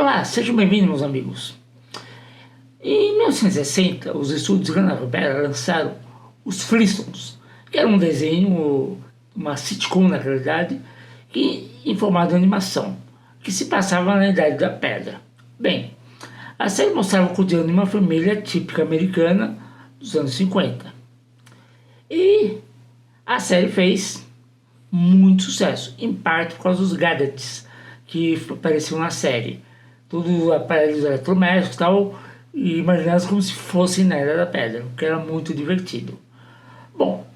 Olá, sejam bem-vindos, meus amigos. Em 1960, os estúdios Hanna-Barbera lançaram os Flintstones, que era um desenho, uma sitcom na realidade, em formato de animação, que se passava na Idade da Pedra. Bem, a série mostrava o cotidiano de uma família típica americana dos anos 50. E a série fez muito sucesso, em parte por causa dos gadgets que apareciam na série. Tudo aparelhos eletrodomésticos e tal, e imaginados como se fosse na Era da Pedra, o que era muito divertido. Bom,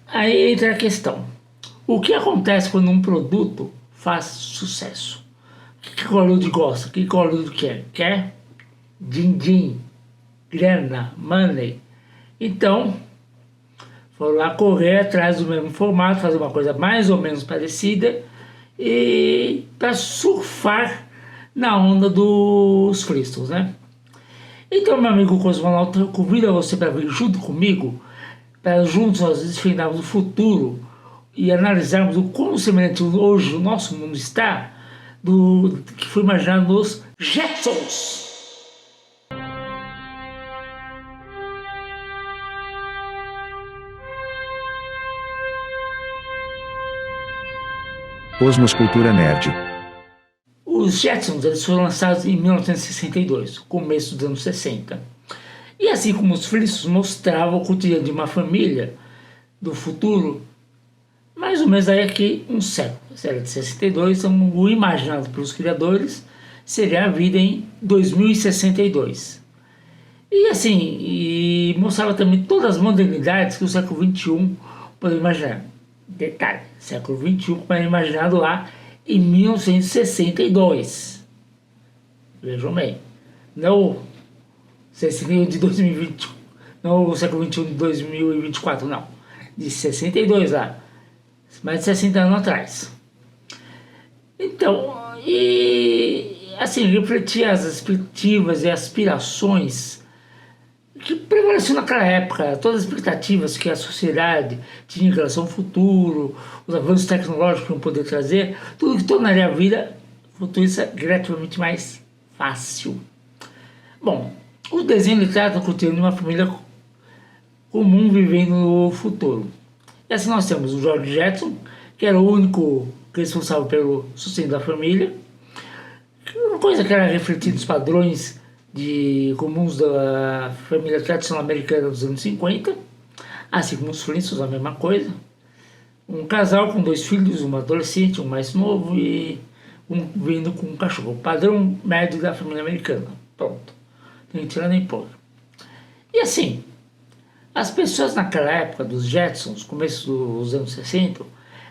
aí entra a questão. O que acontece quando um produto faz sucesso? O que Hollywood gosta? O que Hollywood quer? Quer din-din, grana, money. Então, foram lá correr atrás do mesmo formato, fazer uma coisa mais ou menos parecida, e para surfar na onda dos Flintstones, né? Então, meu amigo cosmonauta, eu convido você para vir junto comigo, para juntos nós desvendarmos o futuro e analisarmos o quão semelhante hoje o nosso mundo está do que foi imaginado nos Jetsons. Cosmos Cultura Nerd. Os Jetsons eles foram lançados em 1962, começo dos anos 60. E assim como os Flintstones mostravam o cotidiano de uma família do futuro, mais ou menos daqui um século. A série de 62, então, o imaginado pelos criadores seria a vida em 2062. E assim, mostrava também todas as modernidades que o século XXI pode imaginar. Detalhe, século XXI foi imaginado lá em 1962. Vejam bem, não 61 de 2021, não o século XXI de 2024, não. De 62 lá, mais de 60 anos atrás. Então, e assim, refletia as expectativas e aspirações que prevaleciam naquela época, todas as expectativas que a sociedade tinha em relação ao futuro, os avanços tecnológicos que iam poder trazer, tudo que tornaria a vida futurista relativamente mais fácil. Bom, o desenho trata o cotidiano de uma família comum vivendo no futuro. E assim nós temos o George Jetson, que era o único responsável pelo sustento da família, uma coisa que era refletida nos padrões comuns da família tradicional americana dos anos 50, assim como os Flintstones, a mesma coisa. Um casal com 2 filhos, um adolescente, um mais novo e um vindo com um cachorro. O padrão médio da família americana. Pronto. Não tem tirar nem pôr. E assim, as pessoas naquela época dos Jetsons, começo dos anos 60,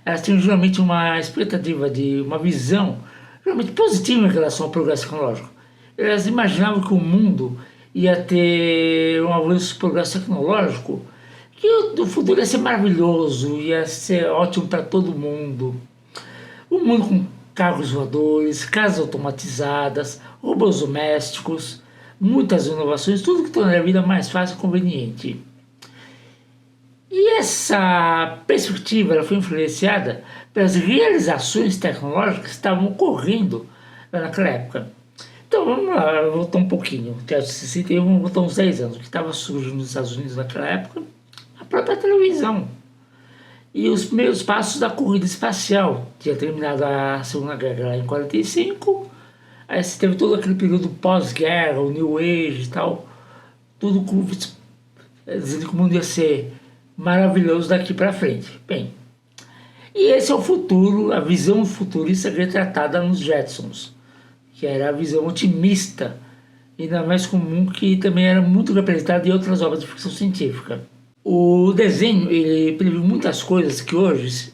elas tinham geralmente uma expectativa de uma visão geralmente positiva em relação ao progresso tecnológico. Elas imaginavam que o mundo ia ter um avanço do progresso tecnológico, que o futuro ia ser maravilhoso, ia ser ótimo para todo mundo. Um mundo com carros voadores, casas automatizadas, robôs domésticos, muitas inovações, tudo que tornaria a vida mais fácil e conveniente. E essa perspectiva ela foi influenciada pelas realizações tecnológicas que estavam ocorrendo naquela época. Então vamos lá, voltar um pouquinho, até 61, vamos voltar uns 10 anos, o que estava surgindo nos Estados Unidos naquela época, a própria televisão. E os primeiros passos da corrida espacial, tinha terminado a Segunda Guerra lá em 45, aí você teve todo aquele período pós-guerra, o New Age e tal, tudo dizendo que o mundo ia ser maravilhoso daqui para frente. Bem, e esse é o futuro, a visão futurista retratada nos Jetsons, que era a visão otimista, ainda mais comum, que também era muito representada em outras obras de ficção científica. O desenho ele previu muitas coisas que hoje,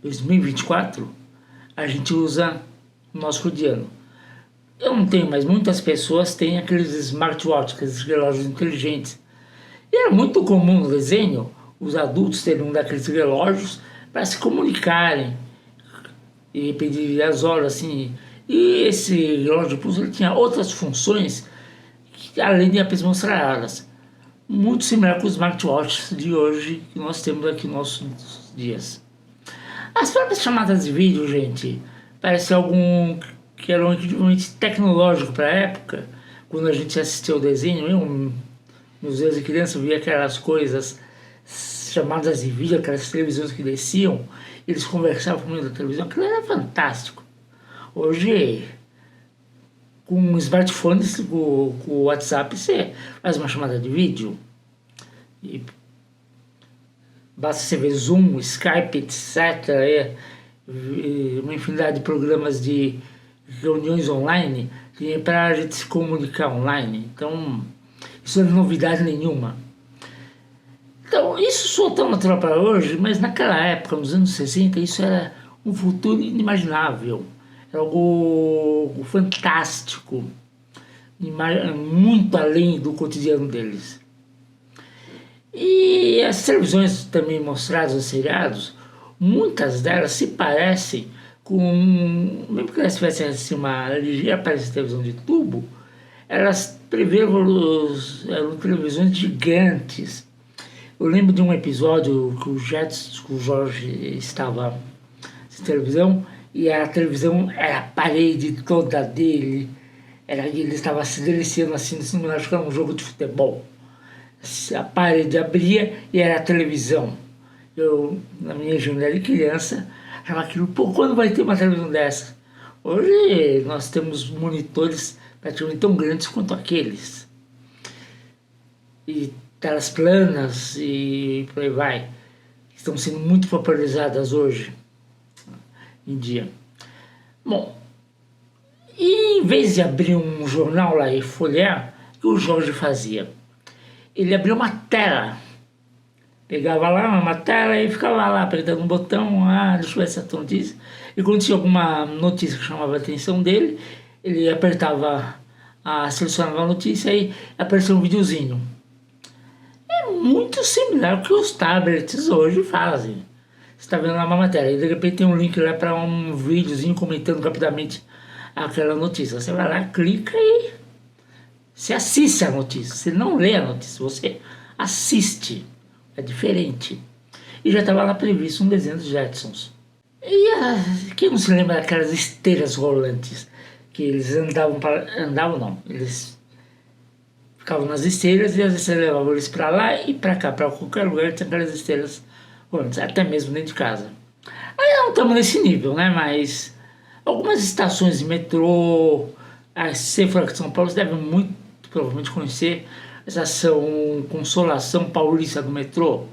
2024, a gente usa no nosso cotidiano. Eu não tenho, mas muitas pessoas têm aqueles smartwatches, aqueles relógios inteligentes. E era muito comum no desenho os adultos terem um daqueles relógios para se comunicarem e pedir as horas assim. E esse relógio de pulso ele tinha outras funções que, além de apenas mostrar elas, muito similar com os smartwatches de hoje que nós temos aqui nos nossos dias. As próprias chamadas de vídeo, gente, parece algum que era um equipamento tecnológico para a época, quando a gente assistia o desenho, meus dias de criança, via aquelas coisas chamadas de vídeo, aquelas televisões que desciam, eles conversavam com o meio da televisão, aquilo era fantástico. Hoje, com um smartphone, com o WhatsApp, você faz uma chamada de vídeo, e basta você ver Zoom, Skype, etc., uma infinidade de programas de reuniões online para a gente se comunicar online. Então, isso não é novidade nenhuma. Então, isso soa tão natural para hoje, mas naquela época, nos anos 60, isso era um futuro inimaginável. Era algo fantástico, muito além do cotidiano deles. E as televisões também mostradas, os seriados, muitas delas se parecem com, mesmo que elas tivessem assim, uma ligeira aparência de televisão de tubo, elas eram televisões gigantes. Eu lembro de um episódio que o Jorge estava na televisão, e a televisão era a parede toda dele, ele estava se deliciando assim, acho que era um jogo de futebol. A parede abria e era a televisão. Eu, na minha jornada de criança, achava aquilo, pô, quando vai ter uma televisão dessa? Hoje nós temos monitores praticamente tão grandes quanto aqueles. E telas planas e por aí vai. Estão sendo muito popularizadas hoje em dia. Bom, e em vez de abrir um jornal lá e folhear, o que o Jorge fazia? Ele abria uma tela, pegava lá uma tela e ficava lá apertando um botão, deixa eu ver essa notícia. E quando tinha alguma notícia que chamava a atenção dele, ele apertava, selecionava a notícia e aparecia um videozinho. É muito similar ao que os tablets hoje fazem. Você está vendo lá uma matéria e de repente tem um link lá para um videozinho comentando rapidamente aquela notícia. Você vai lá, clica e você assiste a notícia. Você não lê a notícia, você assiste. É diferente. E já estava lá previsto um desenho dos Jetsons. E quem não se lembra daquelas esteiras rolantes que eles eles ficavam nas esteiras e às vezes você levava eles para lá e para cá, para qualquer lugar tinha aquelas esteiras rolantes, até mesmo dentro de casa. Aí não estamos nesse nível, né? Mas algumas estações de metrô, se for aqui de São Paulo, você deve muito provavelmente conhecer a estação Consolação Paulista do metrô.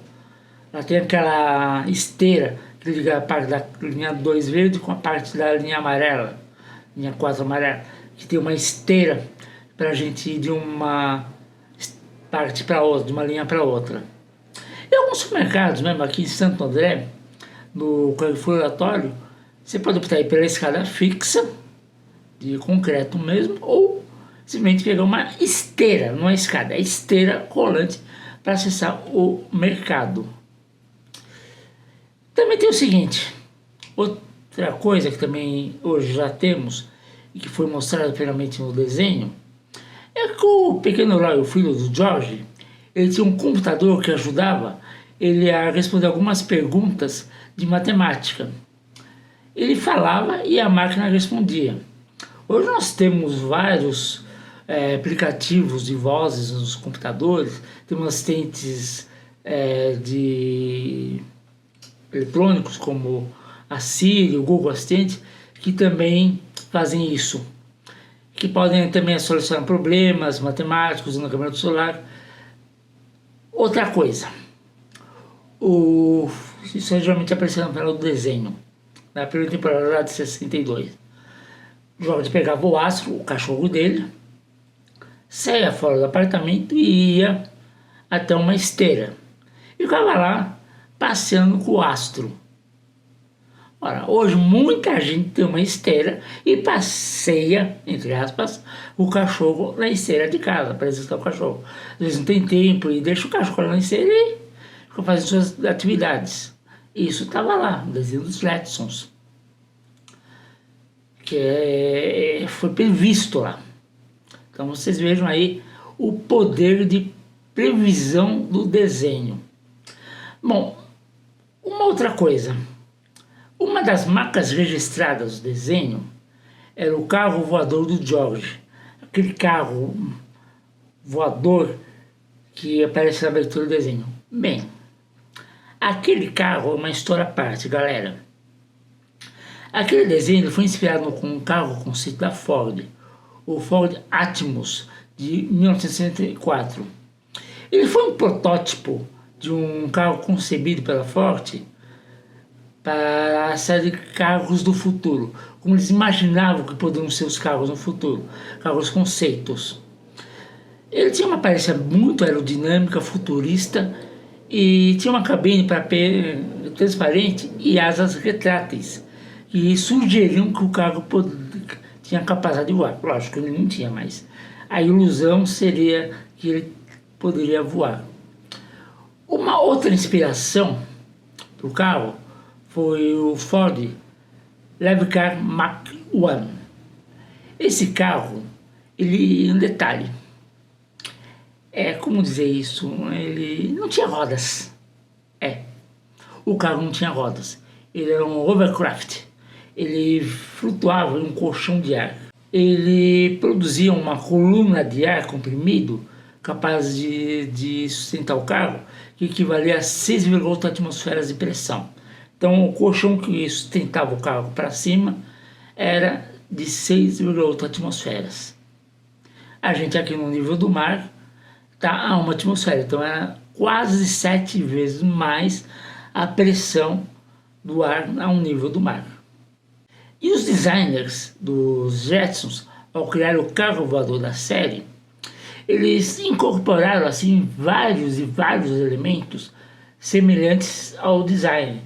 Ela tem aquela esteira que liga a parte da linha 2 verde com a parte da linha amarela, linha 4 amarela, que tem uma esteira para a gente ir de uma parte para outra, de uma linha para outra. E alguns supermercados, mesmo aqui em Santo André, no Carrefour Oratório, você pode optar aí pela escada fixa, de concreto mesmo, ou simplesmente pegar uma esteira, não é escada, é esteira rolante para acessar o mercado. Também tem o seguinte, outra coisa que também hoje já temos e que foi mostrado primeiramente no desenho, é que o pequeno Roy, o filho do George, ele tinha um computador que ajudava ele a responder algumas perguntas de matemática. Ele falava e a máquina respondia. Hoje nós temos vários aplicativos de vozes nos computadores, temos assistentes eletrônicos como a Siri, o Google Assistente, que também fazem isso, que podem também solucionar problemas matemáticos na câmera do celular. Outra coisa, isso é geralmente aparecendo pelo desenho, na primeira temporada lá de 62. O Jorge pegava o Astro, o cachorro dele, saía fora do apartamento e ia até uma esteira. E ficava lá passeando com o Astro. Ora, hoje muita gente tem uma esteira e passeia, entre aspas, o cachorro na esteira de casa, para exercitar o cachorro. Às vezes não tem tempo e deixa o cachorro na esteira e fica fazendo suas atividades. Isso estava lá, no desenho dos Jetsons, que foi previsto lá. Então vocês vejam aí o poder de previsão do desenho. Bom, uma outra coisa. Uma das marcas registradas do desenho era o carro voador do George. Aquele carro voador que aparece na abertura do desenho. Bem, aquele carro é uma história à parte, galera. Aquele desenho foi inspirado com um carro conceito da Ford, o Ford Atmos, de 1964. Ele foi um protótipo de um carro concebido pela Ford para a série de carros do futuro, como eles imaginavam que poderiam ser os carros no futuro, carros conceitos. Ele tinha uma aparência muito aerodinâmica, futurista, e tinha uma cabine para transparente e asas retráteis, que sugeriam que o carro tinha capacidade de voar. Lógico que ele não tinha, mas a ilusão seria que ele poderia voar. Uma outra inspiração para o carro foi o Ford Levecar Mach 1. Esse carro, um detalhe, como dizer isso, ele não tinha rodas. O carro não tinha rodas. Ele era um hovercraft. Ele flutuava em um colchão de ar. Ele produzia uma coluna de ar comprimido capaz de sustentar o carro, que equivalia a 6,8 atmosferas de pressão. Então o colchão que sustentava o carro para cima era de 6,8 atmosferas. A gente aqui no nível do mar está a 1 atmosfera, então era quase 7 vezes mais a pressão do ar ao nível do mar. E os designers dos Jetsons, ao criar o carro voador da série, eles incorporaram assim vários elementos semelhantes ao design,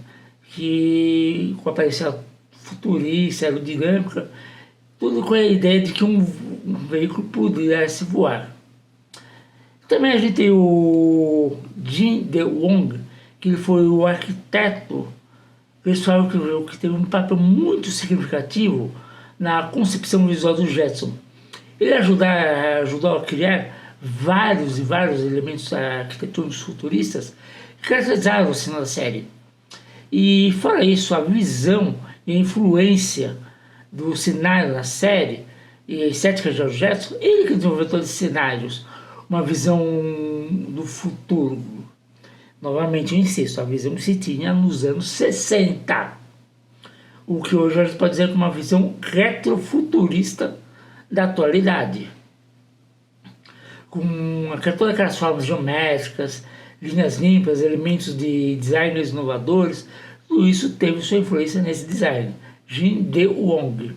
que com a aparência futurista, aerodinâmica, tudo com a ideia de que um veículo pudesse voar. Também a gente tem o Jim De Wong, que ele foi o arquiteto pessoal que teve um papel muito significativo na concepção visual do Jetson. Ele ajudou a criar vários elementos arquitetônicos futuristas que caracterizaram o cinema da série. E fora isso, a visão e a influência do cenário da série e a estética de George Jetson, ele que desenvolveu todos esses cenários, uma visão do futuro. Novamente eu insisto, a visão que se tinha nos anos 60. O que hoje a gente pode dizer que é uma visão retrofuturista da atualidade. Com todas aquelas formas geométricas, linhas limpas, elementos de designers inovadores, tudo isso teve sua influência nesse design, Jim De Wong.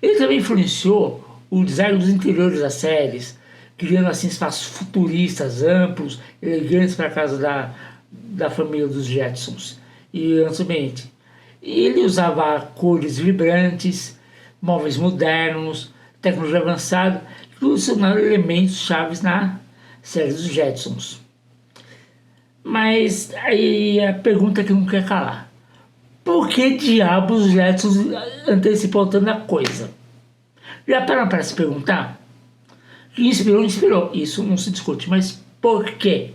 Ele também influenciou o design dos interiores das séries, criando assim espaços futuristas, amplos, elegantes para a casa da família dos Jetsons e ambiente. Ele usava cores vibrantes, móveis modernos, tecnologia avançada, que tudo se tornaram elementos chaves na série dos Jetsons. Mas aí a pergunta que não quer calar: por que diabos os Jetsons antecipam tanta coisa? Já pararam para se perguntar? Inspirou, isso não se discute, mas por quê?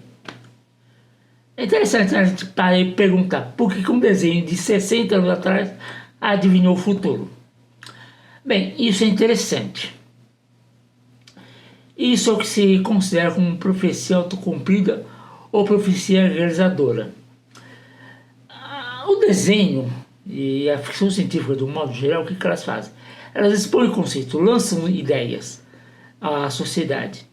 É interessante a gente parar e perguntar por que um desenho de 60 anos atrás adivinhou o futuro. Bem, isso é interessante. Isso é o que se considera como profecia autocumprida ou profecia realizadora. O desenho e a ficção científica, de um modo geral, o que elas fazem? Elas expõem conceitos, lançam ideias à sociedade.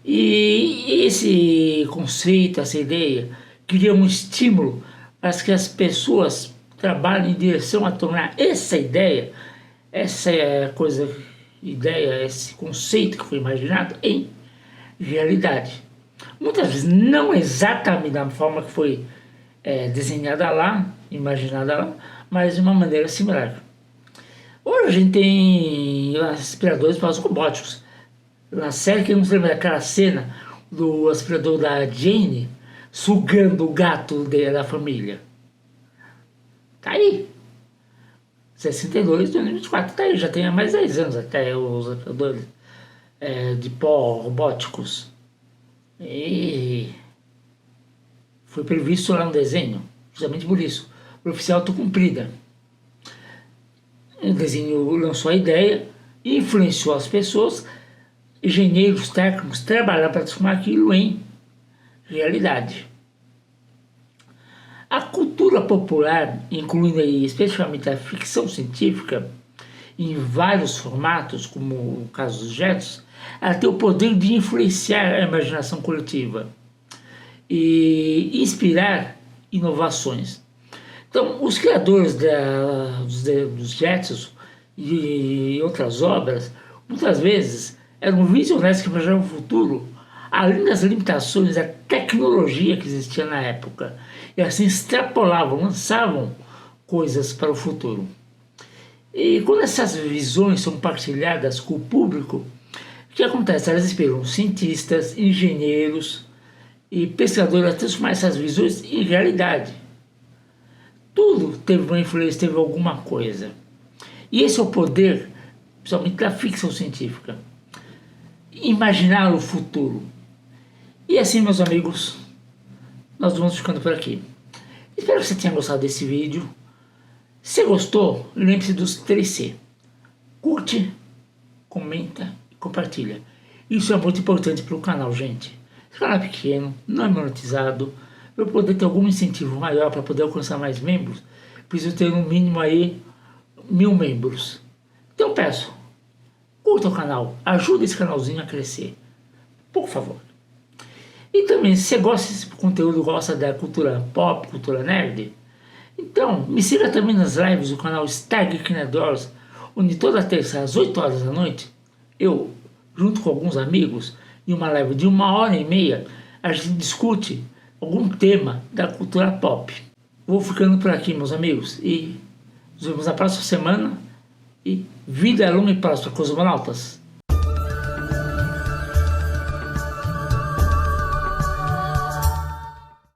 E esse conceito, essa ideia, cria um estímulo para que as pessoas trabalhem em direção a tornar essa ideia, esse conceito que foi imaginado em realidade. Muitas vezes não exatamente da forma que foi desenhada lá, imaginada lá, mas de uma maneira similar. Hoje a gente tem aspiradores para os robóticos. Na série, quem não se lembra daquela cena do aspirador da Jane sugando o gato da família? Tá aí. 62, 2024, tá aí. Já tem há mais de 10 anos até os aspiradores de pó robóticos. E foi previsto lá no desenho, justamente por isso. Profecia autocumprida. O desenho lançou a ideia, influenciou as pessoas, engenheiros técnicos trabalharam para transformar aquilo em realidade. A cultura popular, incluindo aí especialmente a ficção científica, em vários formatos, como o caso dos Jetsons, ela tem o poder de influenciar a imaginação coletiva e inspirar inovações. Então, os criadores dos Jetsons e outras obras, muitas vezes, eram visionários que imaginavam o futuro, além das limitações da tecnologia que existia na época. E assim extrapolavam, lançavam coisas para o futuro. E quando essas visões são partilhadas com o público, o que acontece? Elas inspiram cientistas, engenheiros e pesquisadores a transformar essas visões em realidade. Tudo teve uma influência, teve alguma coisa. E esse é o poder, principalmente da ficção científica. Imaginar o futuro. E assim, meus amigos, nós vamos ficando por aqui. Espero que você tenha gostado desse vídeo. Se gostou, lembre-se dos 3C. Curte, comenta e compartilha. Isso é muito importante para o canal, gente. Esse canal é pequeno, não é monetizado. Para eu poder ter algum incentivo maior para poder alcançar mais membros, preciso ter no mínimo aí 1000 membros. Então eu peço, curta o canal, ajude esse canalzinho a crescer. Por favor. E também, se você gosta desse conteúdo, gosta da cultura pop, cultura nerd, então me siga também nas lives do canal Stag Kinedors, onde toda terça às 8 horas da noite, eu, junto com alguns amigos, em uma live de 1h30, a gente discute algum tema da cultura pop. Vou ficando por aqui, meus amigos, e nos vemos na próxima semana. E vida longa e próspera, cosmonautas!